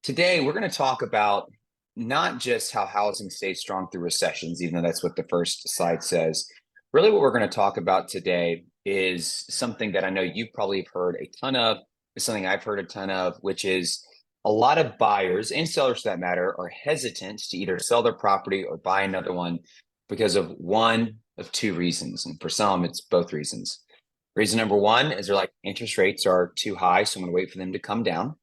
Today, we're going to talk about not just how housing stays strong through recessions, even though that's what the first slide says. Really, what we're going to talk about today is something that I know you probably have heard a ton of, is something I've heard a ton of, which is a lot of buyers and sellers for that matter are hesitant to either sell their property or buy another one because of one of two reasons. And for some, it's both reasons. Reason number one is they're like, interest rates are too high, so I'm going to wait for them to come down.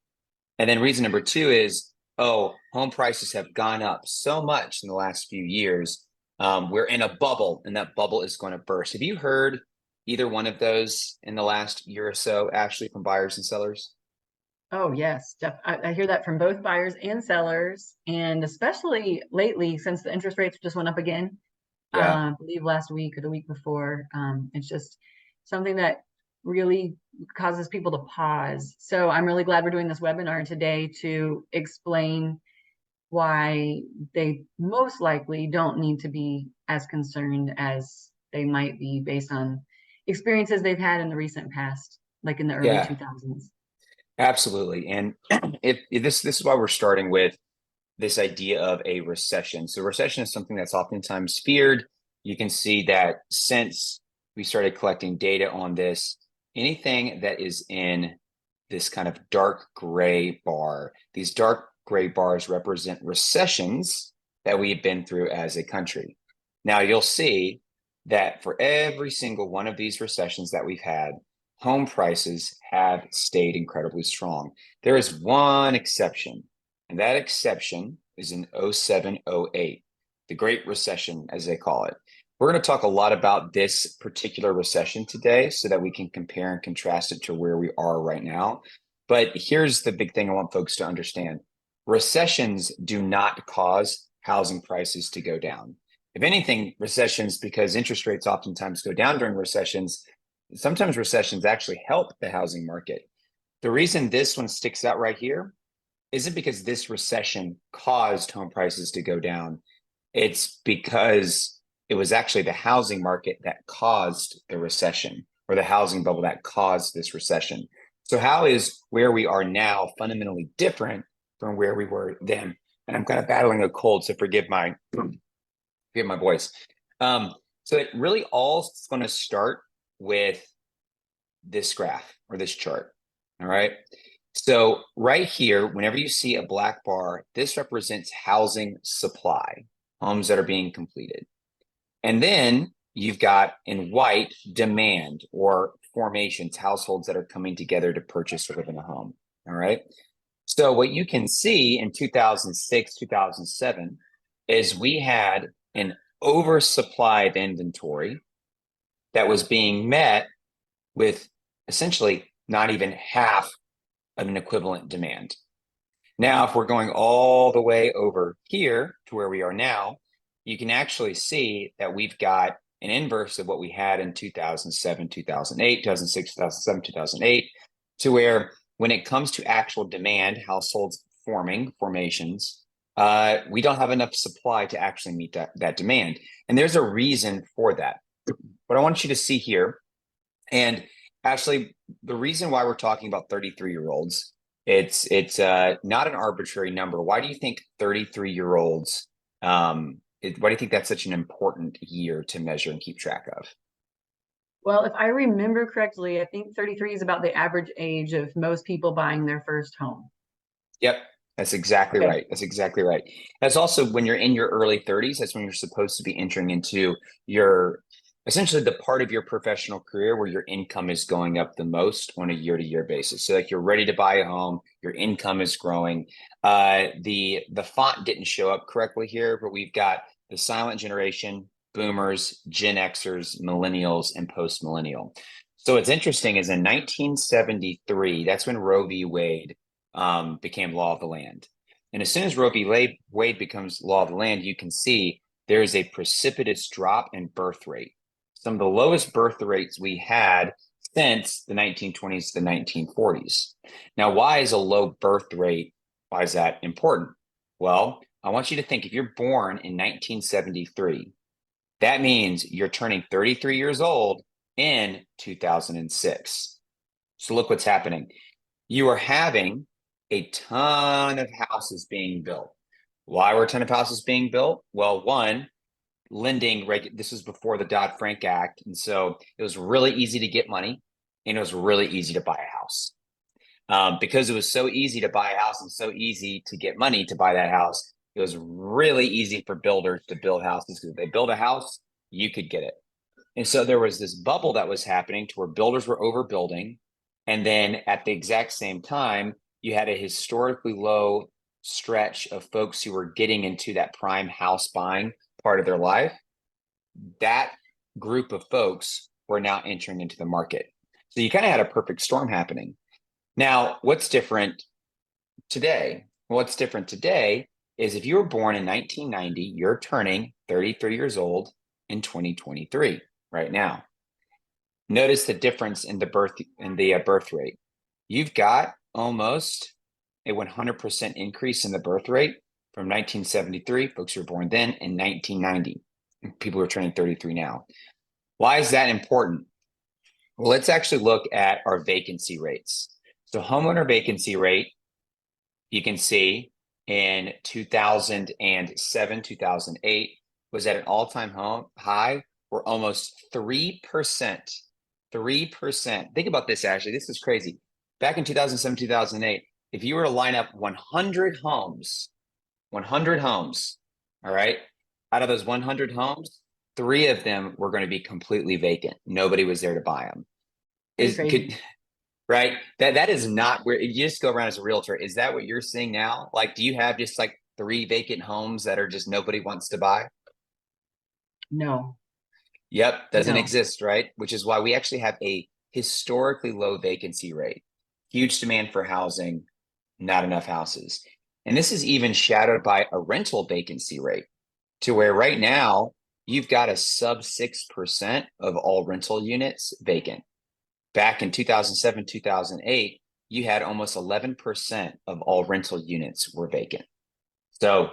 And then reason number two is, oh, home prices have gone up so much in the last few years. We're in a bubble, and that bubble is going to burst. Have you heard either one of those in the last year or so, Ashley, from buyers and sellers? Oh, yes. I hear that from both buyers and sellers, and especially lately since the interest rates just went up again. Yeah. I believe last week or the week before. It's just something that really causes people to pause. So I'm really glad we're doing this webinar today to explain why they most likely don't need to be as concerned as they might be based on experiences they've had in the recent past, like in the early Yeah, 2000s. absolutely. And if this is why we're starting with this idea of a recession. So recession is something that's oftentimes feared. You can see that since we started collecting data on this, anything that is in this kind of dark gray bar, these dark gray bars represent recessions that we've been through as a country. Now you'll see that for every single one of these recessions that we've had, home prices have stayed incredibly strong. There is one exception, and that exception is in 07, 08, the Great Recession, as they call it. We're going to talk a lot about this particular recession today so that we can compare and contrast it to where we are right now. But here's the big thing I want folks to understand. Recessions do not cause housing prices to go down. If anything, recessions, because interest rates oftentimes go down during recessions, sometimes recessions actually help the housing market. The reason this one sticks out right here isn't because this recession caused home prices to go down. It's because it was actually the housing market that caused the recession, or the housing bubble that caused this recession. So how is where we are now fundamentally different from where we were then? And I'm kind of battling a cold, so forgive my voice. So it really all is going to start with this graph or this chart. All right. So right here, whenever you see a black bar, this represents housing supply, homes that are being completed. And then you've got in white demand or formations, households that are coming together to purchase or live in a home. All right. So what you can see in 2006, 2007 is we had an oversupplied inventory that was being met with essentially not even half of an equivalent demand. Now, if we're going all the way over here to where we are now, you can actually see that we've got an inverse of what we had in 2007, 2008, 2006, 2007, 2008, to where when it comes to actual demand, households formations, we don't have enough supply to actually meet that demand. And there's a reason for that. What I want you to see here, and actually, the reason why we're talking about 33-year-olds, it's not an arbitrary number. Why do you think 33-year-olds? Why do you think that's such an important year to measure and keep track of? Well, if I remember correctly, I think 33 is about the average age of most people buying their first home. Yep, that's exactly Okay. right. That's exactly right. That's also when you're in your early 30s, that's when you're supposed to be entering into your essentially the part of your professional career where your income is going up the most on a year-to-year basis. So like you're ready to buy a home, your income is growing. The font didn't show up correctly here, but we've got the silent generation, boomers, Gen Xers, millennials, and post-millennial. So what's interesting is in 1973, that's when Roe v. Wade became law of the land. And as soon as Roe v. Wade becomes law of the land, you can see there is a precipitous drop in birth rate. Some of the lowest birth rates we had since the 1920s to the 1940s. Now, why is a low birth rate? Why is that important? Well, I want you to think if you're born in 1973, that means you're turning 33 years old in 2006. So look what's happening. You are having a ton of houses being built. Why were a ton of houses being built? Well, one, this was before the Dodd-Frank Act. And so it was really easy to get money and it was really easy to buy a house. Because it was so easy to buy a house and so easy to get money to buy that house, it was really easy for builders to build houses because if they build a house, you could get it. And so there was this bubble that was happening to where builders were overbuilding. And then at the exact same time, you had a historically low stretch of folks who were getting into that prime house buying part of their life. That group of folks were now entering into the market. So you kind of had a perfect storm happening. Now, what's different today? What's different today is if you were born in 1990, you're turning 33 years old in 2023 right now. Notice the difference in the birth rate. You've got almost a 100% increase in the birth rate from 1973, folks who were born then, and 1990, people who are turning 33 now. Why is that important? Well, let's actually look at our vacancy rates. So homeowner vacancy rate, you can see in 2007, 2008 was at an all-time high. We're almost 3%. 3%. Think about this, Ashley. This is crazy. Back in 2007, 2008, if you were to line up 100 homes, all right, out of those 100 homes, 3 of them were going to be completely vacant. Nobody was there to buy them. Right? That is not where you just go around as a realtor. Is that what you're seeing now? Like, do you have just like 3 vacant homes that are just nobody wants to buy? No. Yep, doesn't No. exist, right? Which is why we actually have a historically low vacancy rate. Huge demand for housing, not enough houses. And this is even shadowed by a rental vacancy rate to where right now you've got a sub 6% of all rental units vacant. Back in 2007, 2008, you had almost 11% of all rental units were vacant. So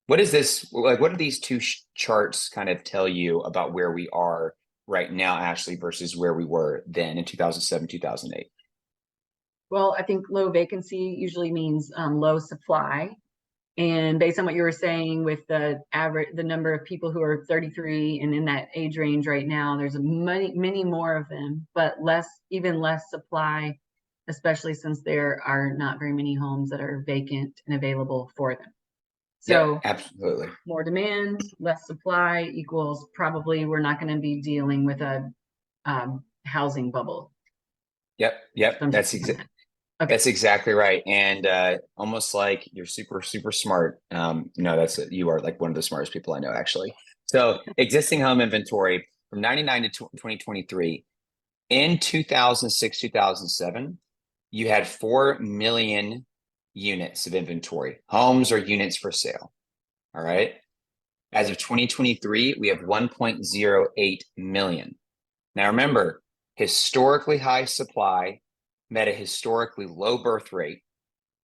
what is this, like, what do these two charts kind of tell you about where we are right now, Ashley, versus where we were then in 2007, 2008? Well, I think low vacancy usually means low supply. And based on what you were saying with the number of people who are 33 and in that age range right now, there's many more of them, but even less supply, especially since there are not very many homes that are vacant and available for them. So yep, absolutely. More demand, less supply equals probably we're not going to be dealing with a housing bubble. Yep. That's exactly right. And almost like you're super, super smart. You are like one of the smartest people I know, actually. So existing home inventory from 99 to 2023, in 2006, 2007, you had 4 million units of inventory, homes or units for sale. All right. As of 2023, we have 1.08 million. Now remember, historically high supply met a historically low birth rate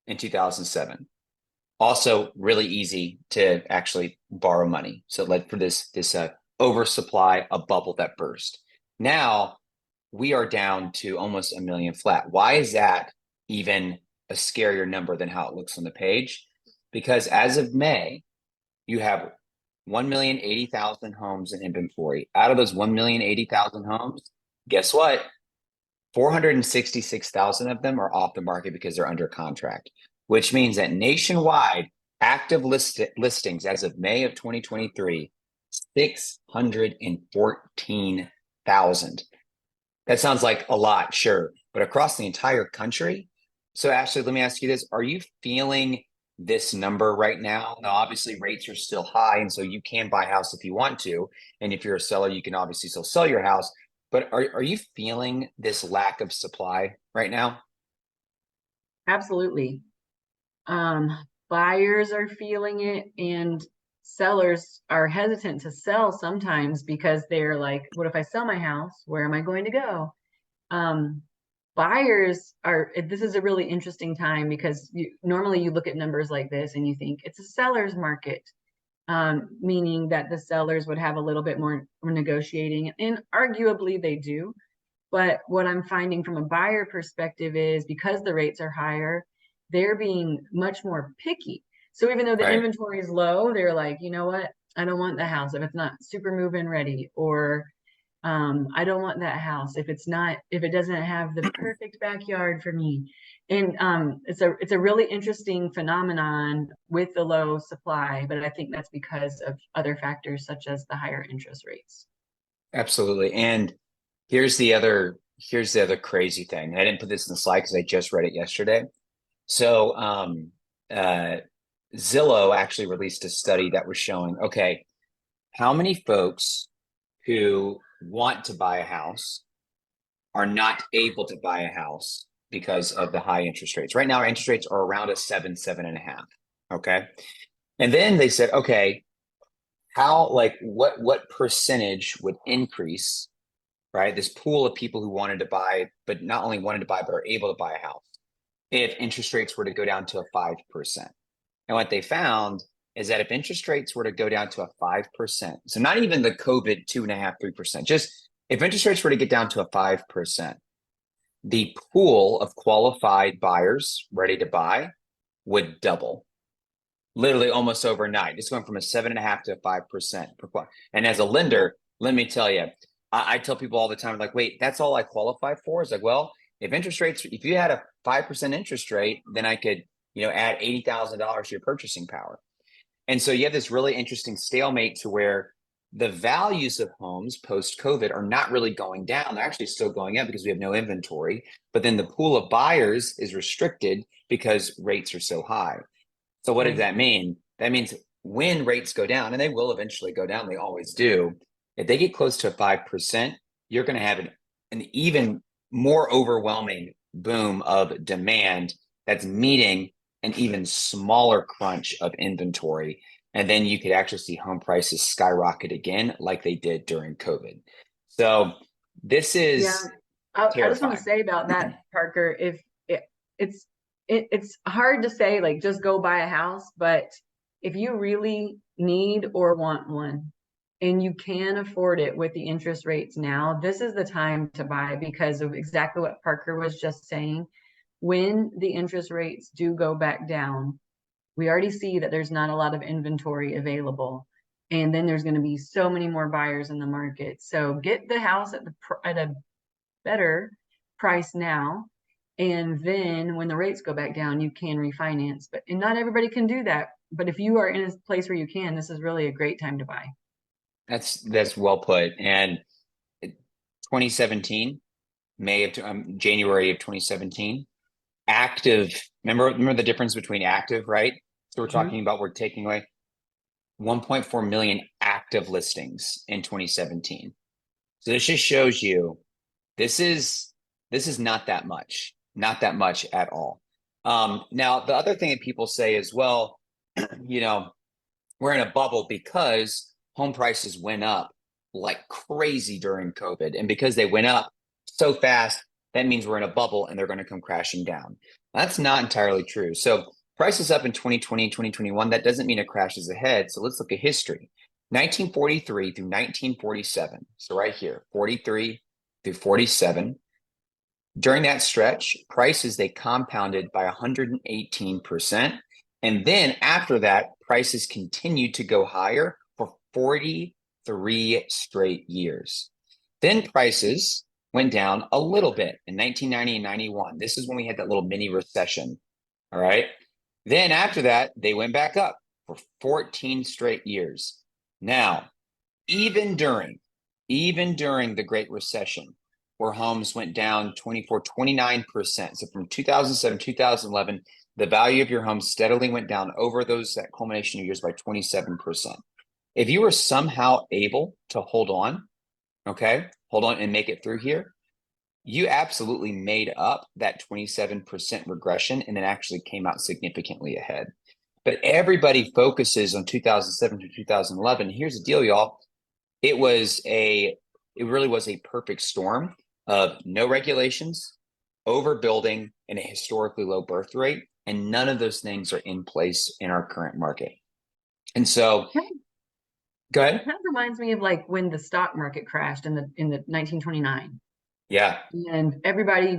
in 2007. Also, really easy to actually borrow money. So it led for this oversupply, a bubble that burst. Now we are down to almost a million flat. Why is that even a scarier number than how it looks on the page? Because as of May, you have 1,080,000 homes in inventory. Out of those 1,080,000 homes, guess what? 466,000 of them are off the market because they're under contract, which means that nationwide active listings as of May of 2023, 614,000. That sounds like a lot, sure, but across the entire country. So Ashley, let me ask you this. Are you feeling this number right now? Now, obviously rates are still high, and so you can buy a house if you want to. And if you're a seller, you can obviously still sell your house. But are you feeling this lack of supply right now? Absolutely. Buyers are feeling it, and sellers are hesitant to sell sometimes because they're like, what if I sell my house? Where am I going to go? This is a really interesting time because normally you look at numbers like this and you think it's a seller's market. Meaning that the sellers would have a little bit more negotiating, and arguably they do. But what I'm finding from a buyer perspective is because the rates are higher, they're being much more picky. So even though the Right. inventory is low, they're like, you know what? I don't want the house if it's not super move-in ready, or I don't want that house if it doesn't have the perfect backyard for me. And it's a really interesting phenomenon with the low supply, but I think that's because of other factors such as the higher interest rates. Absolutely. And here's the other crazy thing. I didn't put this in the slide because I just read it yesterday. So uh, Zillow actually released a study that was showing, okay, how many folks who want to buy a house are not able to buy a house because of the high interest rates. Right now, our interest rates are around a 7.5. Okay. And then they said, okay, how, like, what percentage would increase, right? This pool of people who wanted to buy, but not only wanted to buy, but are able to buy a house if interest rates were to go down to a 5%. And what they found is that if interest rates were to go down to a 5%, so not even the COVID 2.5, 3%, just if interest rates were to get down to a 5%, the pool of qualified buyers ready to buy would double, literally almost overnight. It's going from a 7.5 to 5%. And as a lender, let me tell you, I tell people all the time, like, wait, that's all I qualify for? It's like, well, if you had a 5% interest rate, then I could, add $80,000 to your purchasing power. And so you have this really interesting stalemate to where the values of homes post COVID are not really going down. They're actually still going up because we have no inventory. But then the pool of buyers is restricted because rates are so high. So what does Right. that mean? That means when rates go down, and they will eventually go down, they always do. If they get close to 5%, you're going to have an even more overwhelming boom of demand that's meeting an even smaller crunch of inventory. And then you could actually see home prices skyrocket again, like they did during COVID. So this Yeah. is I just want to terrifying. say about that, Parker, if it, it's it's hard to say like just go buy a house, but if you really need or want one and you can afford it with the interest rates now, this is the time to buy because of exactly what Parker was just saying. When the interest rates do go back down, we already see that there's not a lot of inventory available. And then there's going to be so many more buyers in the market. So get the house at a better price now. And then when the rates go back down, you can refinance. But and not everybody can do that. But if you are in a place where you can, this is really a great time to buy. That's well put. And 2017, January of 2017, active. Remember the difference between active, right? So we're Mhm. talking about we're taking away 1.4 million active listings in 2017. So this just shows you this is not that much at all. Now the other thing that people say is, well, you know, we're in a bubble because home prices went up like crazy during COVID. And because they went up so fast, that means we're in a bubble and they're going to come crashing down. That's not entirely true. So prices up in 2020 and 2021, that doesn't mean a crash is ahead. So let's look at history. 1943 through 1947. So right here, 43 through 47. During that stretch, prices, they compounded by 118%. And then after that, prices continued to go higher for 43 straight years. Then prices went down a little bit in 1990 and 91. This is when we had that little mini recession. All right. Then after that, they went back up for 14 straight years. Now, even during the Great Recession, where homes went down 29%. So from 2007, 2011, the value of your home steadily went down over that culmination of years by 27%. If you were somehow able to hold on and make it through here, you absolutely made up that 27% regression and then actually came out significantly ahead. But everybody focuses on 2007 to 2011. Here's the deal, y'all. It really was a perfect storm of no regulations, overbuilding, and a historically low birth rate. And none of those things are in place in our current market. And so, go It ahead. kind of reminds me of like when the stock market crashed in the 1929. Yeah. And everybody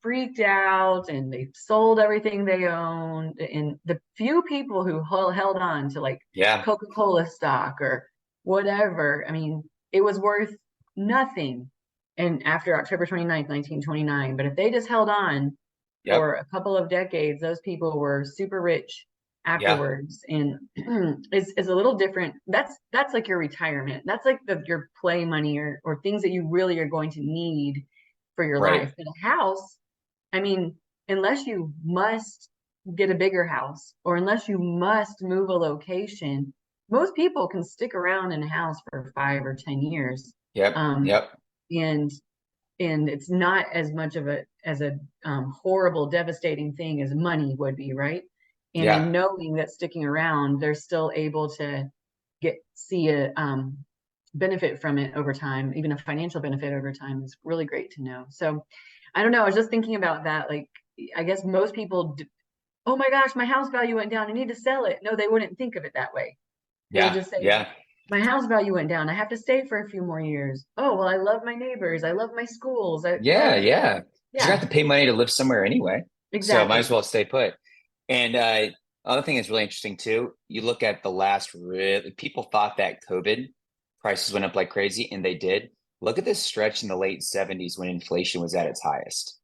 freaked out and they sold everything they owned. And the few people who held on to like Yeah. Coca-Cola stock or whatever, I mean, it was worth nothing. And after October 29th, 1929, but if they just held on Yep. for a couple of decades, those people were super rich Yeah. afterwards. And it's a little different. That's like your retirement. That's like your play money or things that you really are going to need for your Right. life. But a house, I mean, unless you must get a bigger house or unless you must move a location, most people can stick around in a house for 5 or 10 years. Yep. Um, Yep. and and it's not as much of a horrible, devastating thing as money would be, right? And Yeah. in knowing that sticking around, they're still able to see a benefit from it over time, even a financial benefit over time is really great to know. So I don't know. I was just thinking about that. Like, I guess most people, oh my gosh, my house value went down. I need to sell it. No, they wouldn't think of it that way. They would Yeah. just say, Yeah. my house value went down. I have to stay for a few more years. Oh, well, I love my neighbors. I love my schools. Yeah. Yeah. 'Cause you're gonna Yeah, have to pay money to live somewhere anyway. So might as exactly. well stay put. And other thing that's really interesting too, you look at the last people thought that COVID prices went up like crazy, and they did. Look at this stretch in the late 70s when inflation was at its highest.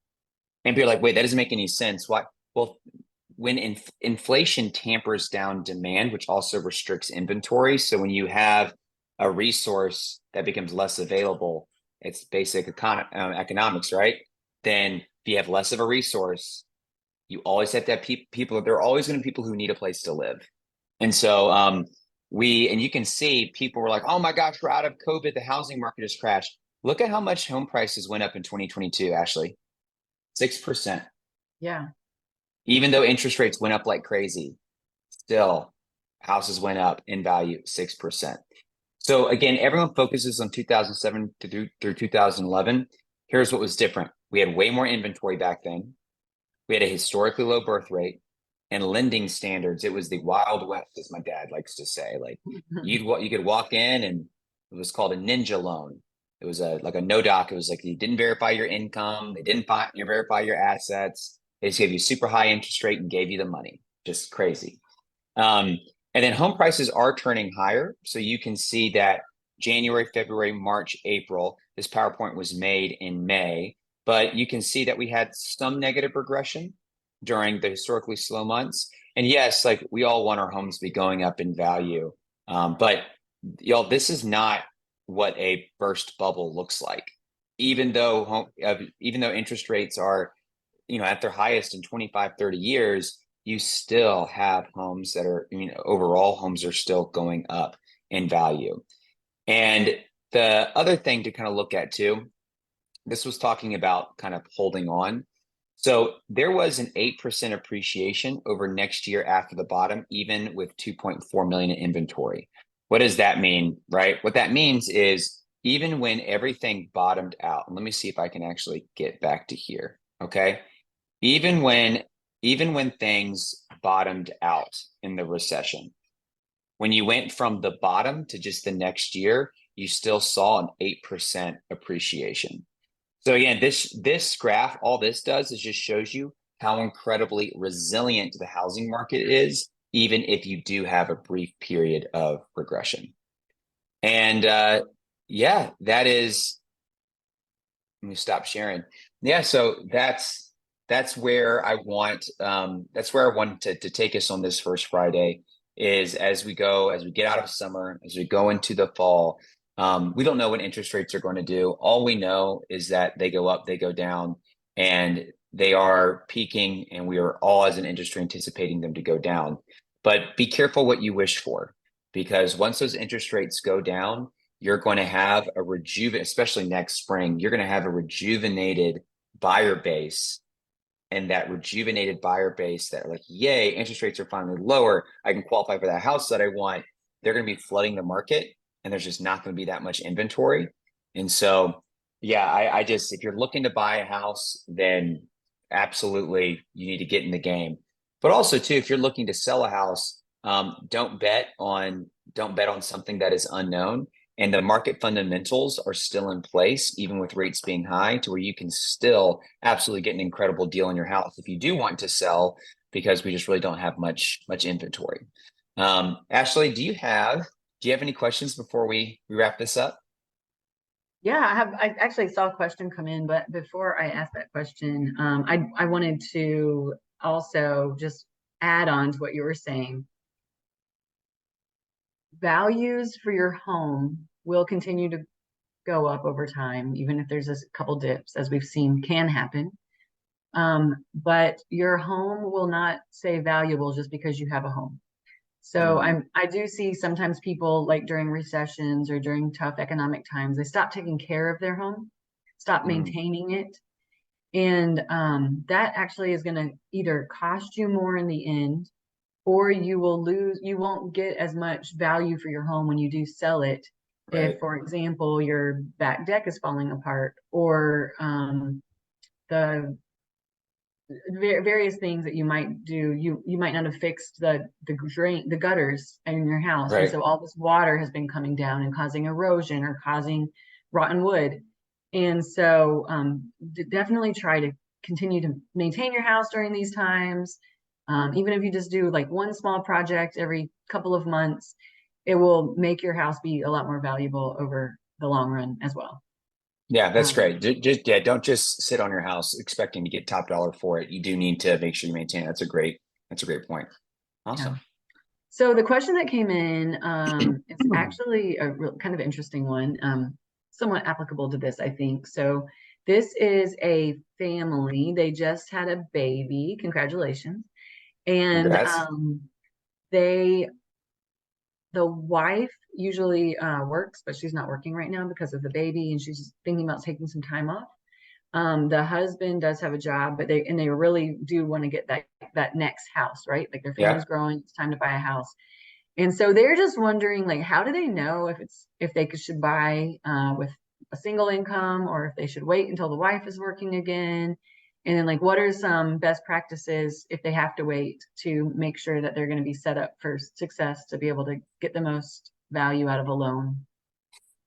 And people are like, wait, that doesn't make any sense. Why? Well, when inflation tampers down demand, which also restricts inventory. So when you have a resource that becomes less available, it's basic economics, right? Then if you have less of a resource, you always have to have people. There are always going to be people who need a place to live. And so and you can see people were like, oh my gosh, we're out of COVID. The housing market has crashed. Look at how much home prices went up in 2022, Ashley. 6%. Yeah. Even though interest rates went up like crazy, still houses went up in value 6%. So again, everyone focuses on 2007 through 2011. Here's what was different. We had way more inventory back then. We had a historically low birth rate and lending standards. It was the Wild West, as my dad likes to say. Like you could walk in and it was called a ninja loan. It was like a no doc. It was like you didn't verify your income. They didn't verify your assets. They just gave you super high interest rate and gave you the money. Just crazy. Um, and then home prices are turning higher. So you can see that January, February, March, April, this PowerPoint was made in May, but you can see that we had some negative regression during the historically slow months. And yes, like we all want our homes to be going up in value. But y'all, this is not what a burst bubble looks like. Even though interest rates are, at their highest in 25, 30 years, you still have homes that are, overall homes are still going up in value. And the other thing to kind of look at too, this was talking about kind of holding on. So there was an 8% appreciation over next year after the bottom, even with 2.4 million in inventory. What does that mean, right? What that means is even when everything bottomed out, and let me see if I can actually get back to here. Okay. Even when things bottomed out in the recession, when you went from the bottom to just the next year, you still saw an 8% appreciation. So again, this graph, all this does is just shows you how incredibly resilient the housing market is, even if you do have a brief period of regression. And yeah, that is. Let me stop sharing. Yeah, so that's where I want to take us on this first Friday is as we get out of summer, as we go into the fall. We don't know what interest rates are going to do. All we know is that they go up, they go down, and they are peaking, and we are all as an industry anticipating them to go down. But be careful what you wish for, because once those interest rates go down, you're going to have especially next spring, you're going to have a rejuvenated buyer base. And that rejuvenated buyer base that are like, yay, interest rates are finally lower. I can qualify for that house that I want. They're going to be flooding the market, and there's just not going to be that much inventory. And so, yeah, I just, if you're looking to buy a house, then absolutely you need to get in the game. But also too, if you're looking to sell a house, don't bet on something that is unknown. And the market fundamentals are still in place, even with rates being high, to where you can still absolutely get an incredible deal on your house if you do want to sell, because we just really don't have much inventory. Ashley, do you have any questions before we wrap this up? Yeah, I actually saw a question come in, but before I ask that question, I wanted to also just add on to what you were saying. Values for your home will continue to go up over time, even if there's a couple dips, as we've seen can happen. But your home will not stay valuable just because you have a home. So Mm, I do see sometimes people like during recessions or during tough economic times, they stop taking care of their home, stop mm, maintaining it. And that actually is going to either cost you more in the end, or you won't get as much value for your home when you do sell it. If, right, for example, your back deck is falling apart, or the various things that you might do, you might not have fixed the gutters in your house, and right. so all this water has been coming down and causing erosion or causing rotten wood. And so definitely try to continue to maintain your house during these times. Even if you just do like one small project every couple of months, it will make your house be a lot more valuable over the long run as well. Yeah, that's um, great. Just yeah, don't just sit on your house expecting to get top dollar for it. You do need to make sure you maintain it. That's a great point. yeah. Awesome. So the question that came in is actually a real kind of interesting one, somewhat applicable to this, I think. So this is a family. They just had a baby. Congratulations. And Congrats. they, the wife usually works, but she's not working right now because of the baby, and she's thinking about taking some time off. The husband does have a job, but they really do want to get that next house, right? Like their Yeah. family's growing, it's time to buy a house. And so they're just wondering, like, how do they know if they should buy with a single income, or if they should wait until the wife is working again? And then, like, what are some best practices if they have to wait to make sure that they're going to be set up for success to be able to get the most value out of a loan?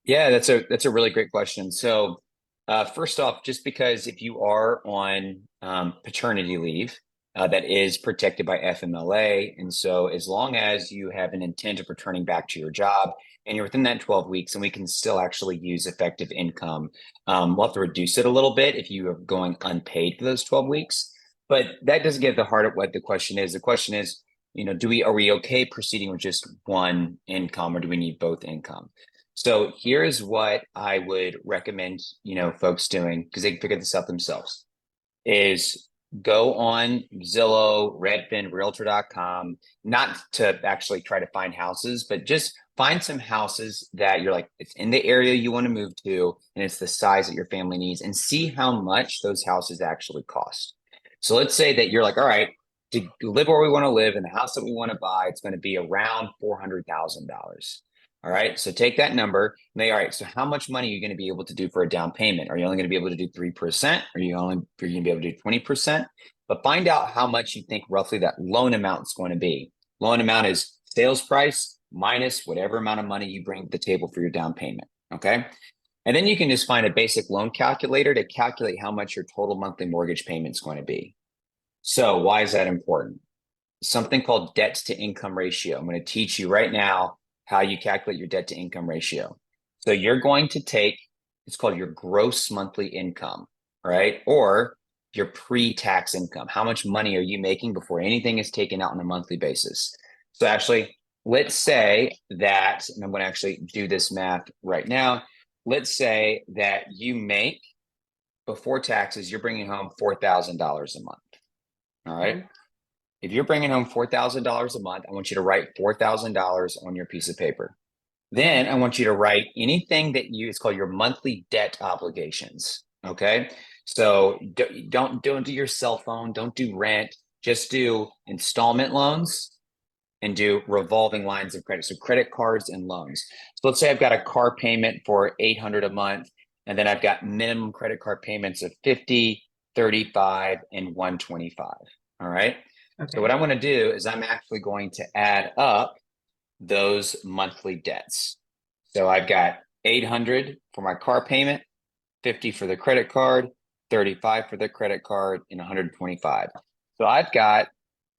Yeah, that's a really great question. So, first off, just because if you are on paternity leave, that is protected by FMLA, and so as long as you have an intent of returning back to your job and you're within that 12 weeks, and we can still actually use effective income. We'll have to reduce it a little bit if you are going unpaid for those 12 weeks, but that doesn't get at the heart of what the question is. The question is, are we okay proceeding with just one income, or do we need both income? So here's what I would recommend, folks doing, because they can figure this out themselves, is go on Zillow, Redfin, Realtor.com, not to actually try to find houses, but just find some houses that you're like, it's in the area you want to move to, and it's the size that your family needs, and see how much those houses actually cost. So let's say that you're like, all right, to live where we want to live in the house that we want to buy, it's going to be around $400,000. All right. So take that number and all right, so how much money are you going to be able to do for a down payment? Are you only going to be able to do 3%? Are you going to be able to do 20%? But find out how much you think roughly that loan amount is going to be. Loan amount is sales price minus whatever amount of money you bring to the table for your down payment. Okay. And then you can just find a basic loan calculator to calculate how much your total monthly mortgage payment is going to be. So why is that important? Something called debt to income ratio. I'm going to teach you right now how you calculate your debt to income ratio. So you're going to take, it's called your gross monthly income, right? Or your pre-tax income. How much money are you making before anything is taken out on a monthly basis? So actually, let's say that, and I'm going to actually do this math right now. Let's say that you make, before taxes, you're bringing home $4,000 a month. All right. Okay. If you're bringing home $4,000 a month, I want you to write $4,000 on your piece of paper. Then I want you to write anything it's called your monthly debt obligations. Okay. So don't do your cell phone, don't do rent, just do installment loans and do revolving lines of credit. So credit cards and loans. So let's say I've got a car payment for $800 a month, and then I've got minimum credit card payments of 50, 35, and 125. All right. So what Okay. I want to do is I'm actually going to add up those monthly debts. So I've got 800 for my car payment, 50 for the credit card, 35 for the credit card, and 125. So I've got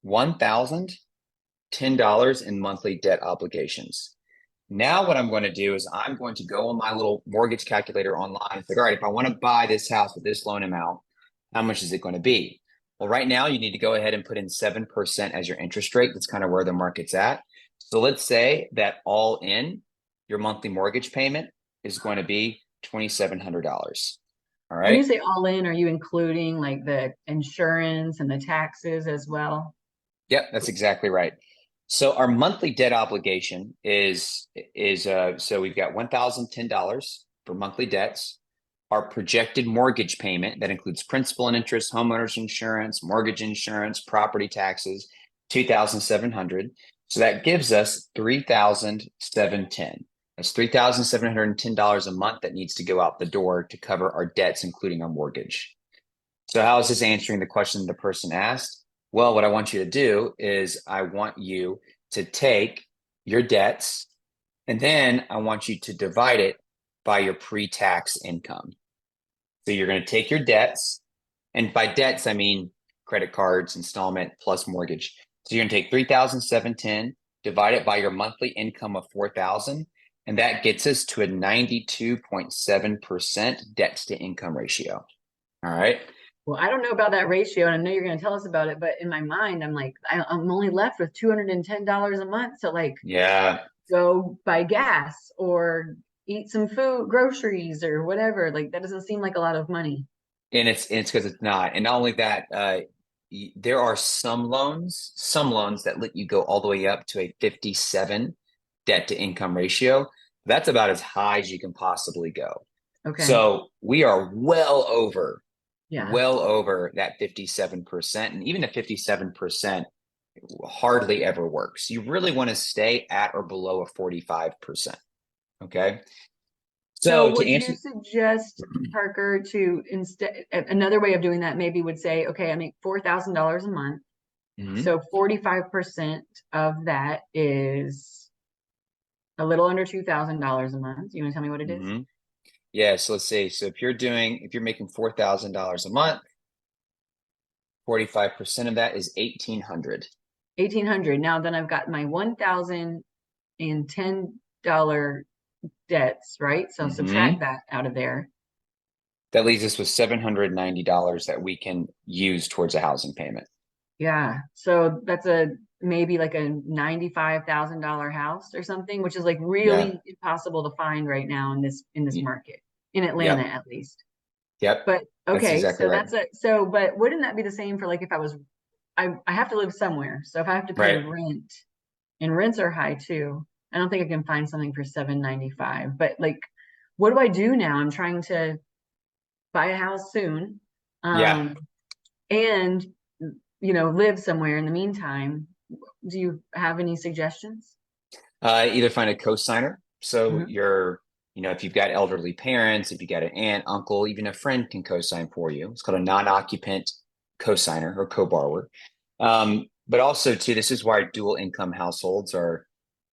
$1,010 in monthly debt obligations. Now what I'm going to do is I'm going to go on my little mortgage calculator online. It's like, all right, if I want to buy this house with this loan amount, how much is it going to be? Well, right now you need to go ahead and put in 7% as your interest rate. That's kind of where the market's at. So let's say that all in your monthly mortgage payment is going to be $2,700. All When you right. say all in, are you including like the insurance and the taxes as well? Yep, that's exactly right. So our monthly debt obligation is so we've got $1,010 for monthly debts. Our projected mortgage payment that includes principal and interest, homeowners insurance, mortgage insurance, property taxes, 2,700. So that gives us 3,710. That's $3,710 a month that needs to go out the door to cover our debts, including our mortgage. So how is this answering the question the person asked? Well, what I want you to do is I want you to take your debts and then I want you to divide it by your pre-tax income. So you're going to take your debts, and by debts, I mean credit cards, installment, plus mortgage. So you're going to take 3,710, divide it by your monthly income of 4,000, and that gets us to a 92.7% debt to income ratio. All right. Well, I don't know about that ratio, and I know you're going to tell us about it, but in my mind, I'm like, I'm only left with $210 a month to like Yeah. go buy gas or eat some food, groceries or whatever. Like that doesn't seem like a lot of money. And it's because it's not. And not only that, there are some loans that let you go all the way up to a 57 debt to income ratio. That's about as high as you can possibly go. Okay. So we are Yeah. well over that 57%. And even the 57% hardly ever works. You really want to stay at or below a 45%. Okay. So So to would you answer, suggest, Parker, to instead another way of doing that maybe would say, okay, I make $4,000 a month. Mhm, So 45% of that is a little under $2,000 a month. You want to tell me what it is? mhm. Yeah, so let's see. So if you're making $4,000 a month, 45% of that is 1,800. 1,800. Now then I've got my $1,010 debts, right? So subtract Hmm. that out of there. That leaves us with $790 that we can use towards a housing payment. Yeah. So that's a maybe like a $95,000 house or something, which is like Yeah. really impossible to find right now in this Y- market, in Atlanta Yep. at least. Yep. But That's okay, exactly so right. but wouldn't that be the same for like if I was I have to live somewhere. So if I have to pay Right. rent, and rents are high too. I don't think I can find something for 795. But like what do I do now? I'm trying to buy a house soon. Yeah. Um and live somewhere in the meantime. Do you have any suggestions? Either find a cosigner. So Mhm. if you've got elderly parents, if you got an aunt, uncle, even a friend can cosign for you. It's called a non-occupant cosigner or co-borrower. But also too, this is why dual income households are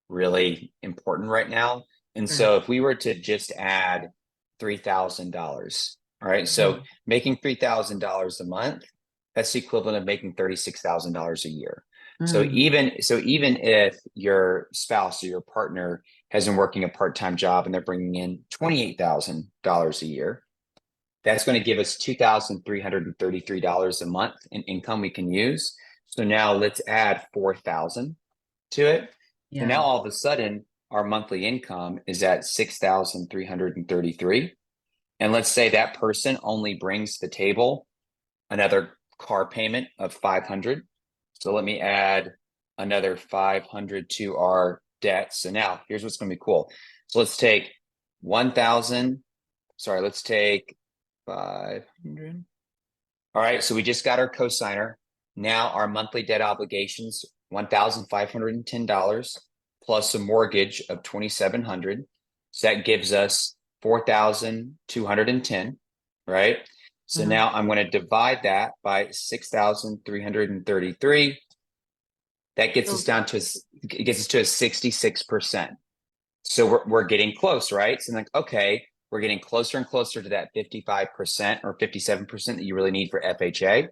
really important right now. And Sure. so if we were to just add $3,000, all right, so Mhm. making $3,000 a month, that's the equivalent of making $36,000 a year. Mm. So even if your spouse or your partner has been working a part-time job and they're bringing in $28,000 a year, that's going to give us $2,333 a month in income we can use. So now let's add 4,000 to it. So now Yeah. all of a sudden, our monthly income is at 6,333. And let's say that person only brings to the table another car payment of 500. So let me add another 500 to our debt. So now here's what's going to be cool. So let's take 1,000. Sorry, let's take 500. All right, so we just got our cosigner. Now our monthly debt obligations, $1,510 plus a mortgage of 2,700. So that gives us 4,210, right? So Mhm. now I'm going to divide that by 6,333. That gets us So down to it gets us to a 66%. So we're getting close, right? So I'm like, okay, we're getting closer and closer to that 55% or 57% that you really need for FHA.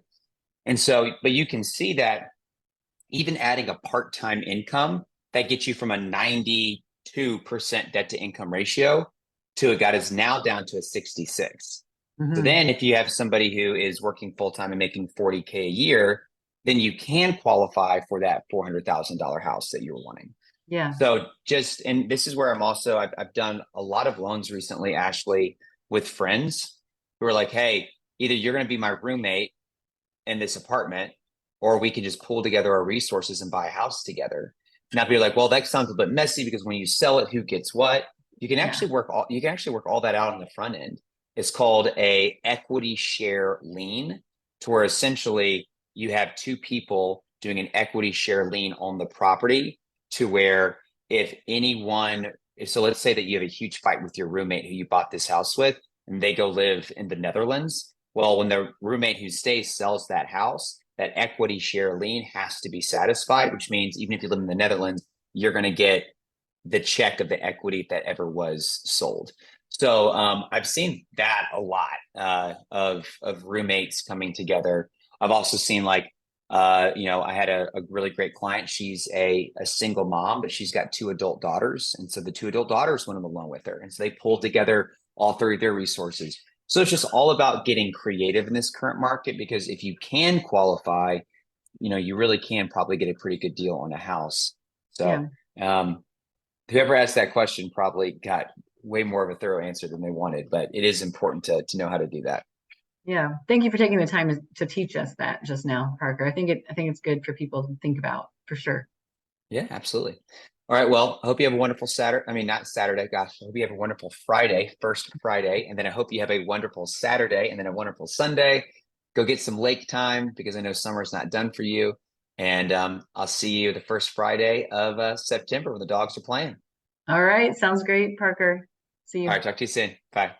And so, but you can see that even adding a part-time income, that gets you from a 92% debt to income ratio to a guy that's now down to a 66. So Hmm. then if you have somebody who is working full-time and making 40K a year, then you can qualify for that $400,000 house that you were wanting. Yeah. So just, and this is where I'm also, I've done a lot of loans recently, Ashley, with friends who are like, hey, either you're going to be my roommate in this apartment, or we can just pull together our resources and buy a house together. Now, be like, well, that sounds a bit messy because when you sell it, who gets what? Yeah. You can actually work all that out on the front end. It's called a equity share lien, to where essentially you have two people doing an equity share lien on the property, to where if anyone, so let's say that you have a huge fight with your roommate who you bought this house with, and they go live in the Netherlands. Well, when the roommate who stays sells that house, that equity share lien has to be satisfied, which means even if you live in the Netherlands, you're going to get the check of the equity that ever was sold. So I've seen that a lot of roommates coming together. I've also seen like I had a really great client. She's a single mom, but she's got two adult daughters, and so the two adult daughters went on the loan with her, and so they pulled together all three of their resources. So it's just all about getting creative in this current market, because if you can qualify, you really can probably get a pretty good deal on a house. So Yeah. um, whoever asked that question probably got way more of a thorough answer than they wanted, but it is important to know how to do that. Yeah. Thank you for taking the time to teach us that just now, Parker. I think it's good for people to think about for sure. Yeah, absolutely. All right. Well, I hope you have a wonderful Saturday. I mean, not Saturday. Gosh, I hope you have a wonderful Friday, first Friday. And then I hope you have a wonderful Saturday and then a wonderful Sunday. Go get some lake time, because I know summer's not done for you. And I'll see you the first Friday of September when the dogs are playing. All right. Sounds great, Parker. See All you. right. Talk to you soon. Bye.